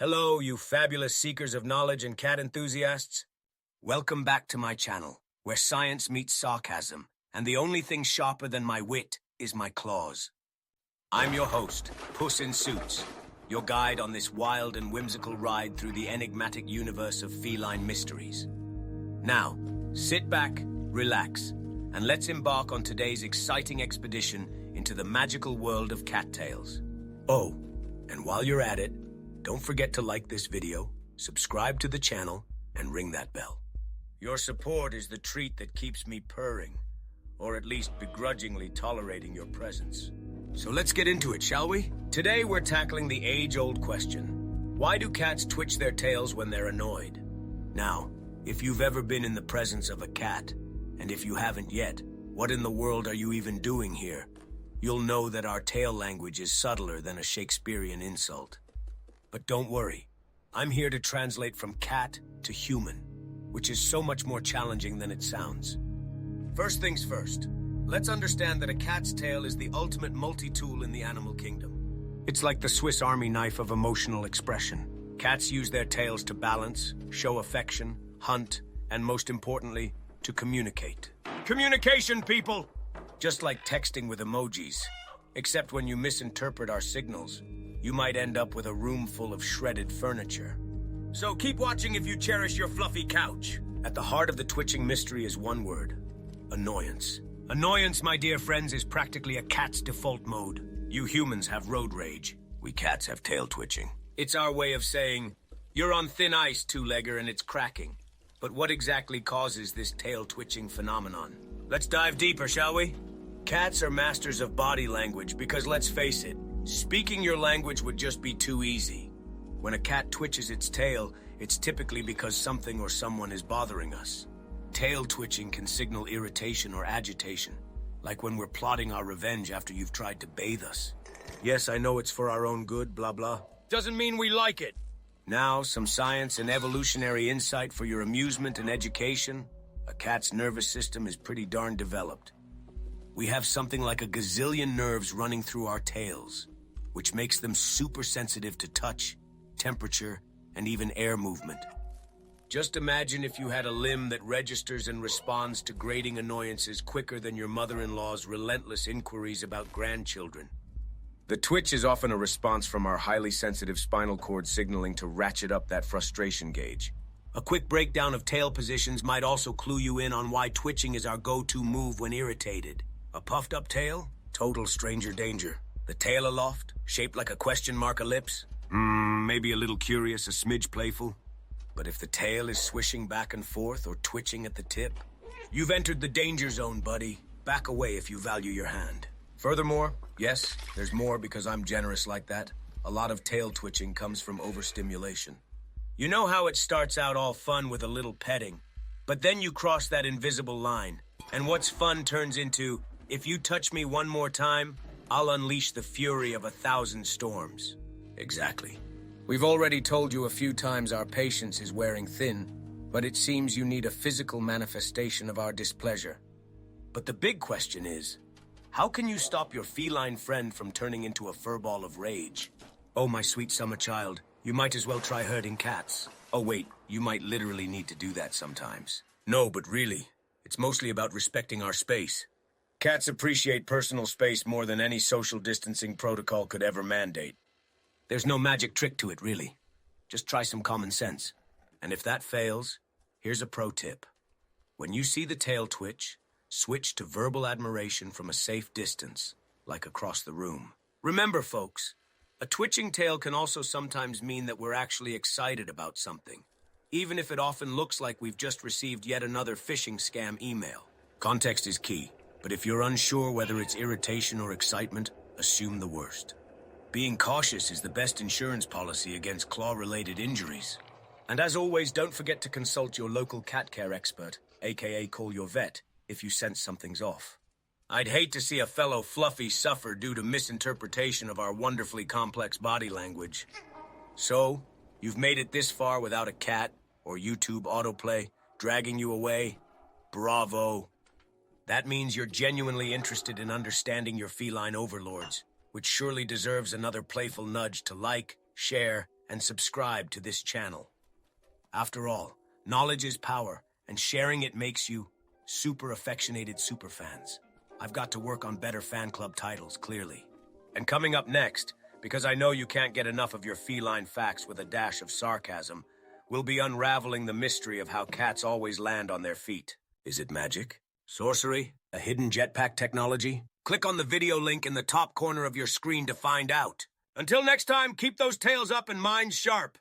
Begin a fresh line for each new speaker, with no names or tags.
Hello, you fabulous seekers of knowledge and cat enthusiasts. Welcome back to my channel, where science meets sarcasm, and the only thing sharper than my wit is my claws. I'm your host, Puss in Suits, your guide on this wild and whimsical ride through the enigmatic universe of feline mysteries. Now, sit back, relax, and let's embark on today's exciting expedition into the magical world of cattails. Oh, and while you're at it, don't forget to like this video, subscribe to the channel, and ring that bell. Your support is the treat that keeps me purring, or at least begrudgingly tolerating your presence. So let's get into it, shall we? Today we're tackling the age-old question. Why do cats twitch their tails when they're annoyed? Now, if you've ever been in the presence of a cat, and if you haven't yet, what in the world are you even doing here? You'll know that our tail language is subtler than a Shakespearean insult. But don't worry, I'm here to translate from cat to human, which is so much more challenging than it sounds. First things first, let's understand that a cat's tail is the ultimate multi-tool in the animal kingdom. It's like the Swiss Army knife of emotional expression. Cats use their tails to balance, show affection, hunt, and most importantly, to communicate. Communication, people! Just like texting with emojis, except when you misinterpret our signals, you might end up with a room full of shredded furniture. So keep watching if you cherish your fluffy couch. At the heart of the twitching mystery is one word: annoyance. Annoyance, my dear friends, is practically a cat's default mode. You humans have road rage. We cats have tail twitching. It's our way of saying, you're on thin ice, two-legger, and it's cracking. But what exactly causes this tail twitching phenomenon? Let's dive deeper, shall we? Cats are masters of body language because, let's face it, speaking your language would just be too easy. When a cat twitches its tail, it's typically because something or someone is bothering us. Tail twitching can signal irritation or agitation, like when we're plotting our revenge after you've tried to bathe us. Yes, I know it's for our own good, blah blah. Doesn't mean we like it. Now, some science and evolutionary insight for your amusement and education. A cat's nervous system is pretty darn developed. We have something like a gazillion nerves running through our tails, which makes them super sensitive to touch, temperature, and even air movement. Just imagine if you had a limb that registers and responds to grating annoyances quicker than your mother-in-law's relentless inquiries about grandchildren. The twitch is often a response from our highly sensitive spinal cord signaling to ratchet up that frustration gauge. A quick breakdown of tail positions might also clue you in on why twitching is our go-to move when irritated. A puffed-up tail? Total stranger danger. The tail aloft? Shaped like a question mark ellipse? Maybe a little curious, a smidge playful. But if the tail is swishing back and forth or twitching at the tip, you've entered the danger zone, buddy. Back away if you value your hand. Furthermore, yes, there's more because I'm generous like that. A lot of tail twitching comes from overstimulation. You know how it starts out all fun with a little petting, but then you cross that invisible line, and what's fun turns into, if you touch me one more time, I'll unleash the fury of 1,000 storms. Exactly. We've already told you a few times our patience is wearing thin, but it seems you need a physical manifestation of our displeasure. But the big question is, how can you stop your feline friend from turning into a furball of rage? Oh, my sweet summer child, you might as well try herding cats. Oh wait, you might literally need to do that sometimes. No, but really, it's mostly about respecting our space. Cats appreciate personal space more than any social distancing protocol could ever mandate. There's no magic trick to it, really. Just try some common sense. And if that fails, here's a pro tip. When you see the tail twitch, switch to verbal admiration from a safe distance, like across the room. Remember, folks, a twitching tail can also sometimes mean that we're actually excited about something, even if it often looks like we've just received yet another phishing scam email. Context is key. But if you're unsure whether it's irritation or excitement, assume the worst. Being cautious is the best insurance policy against claw-related injuries. And as always, don't forget to consult your local cat care expert, aka call your vet, if you sense something's off. I'd hate to see a fellow fluffy suffer due to misinterpretation of our wonderfully complex body language. So, you've made it this far without a cat or YouTube autoplay dragging you away? Bravo! That means you're genuinely interested in understanding your feline overlords, which surely deserves another playful nudge to like, share, and subscribe to this channel. After all, knowledge is power, and sharing it makes you super affectionated superfans. I've got to work on better fan club titles, clearly. And coming up next, because I know you can't get enough of your feline facts with a dash of sarcasm, we'll be unraveling the mystery of how cats always land on their feet. Is it magic? Sorcery? A hidden jetpack technology? Click on the video link in the top corner of your screen to find out. Until next time, keep those tails up and minds sharp.